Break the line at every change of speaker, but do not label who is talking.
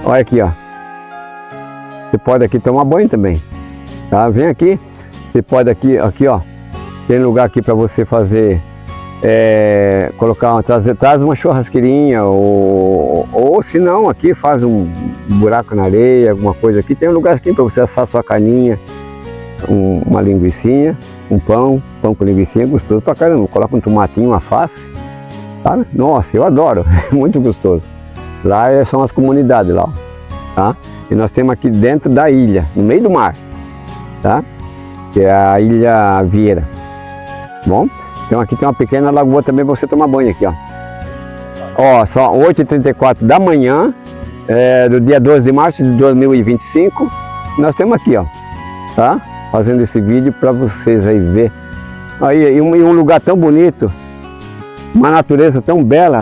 Olha aqui, ó. Você pode aqui tomar banho também, tá? Vem aqui, você pode aqui, ó. Tem lugar aqui para você fazer, traz uma churrasqueirinha ou se não, aqui faz um buraco na areia, alguma coisa aqui. Tem um lugar aqui para você assar sua carninha, uma linguicinha, um pão com linguicinha, gostoso pra caramba. Coloca um tomatinho, uma alface, sabe? Nossa, eu adoro, é muito gostoso. Lá são as comunidades lá, ó, tá? E nós temos aqui dentro da ilha, no meio do mar, tá? Que é a Ilha Vieira. Bom, então aqui tem uma pequena lagoa também para você tomar banho aqui, ó. Ó, só 8h34 da manhã, do dia 12 de março de 2025. Nós temos aqui, ó, tá? Fazendo esse vídeo para vocês aí ver. Aí, um lugar tão bonito, uma natureza tão bela.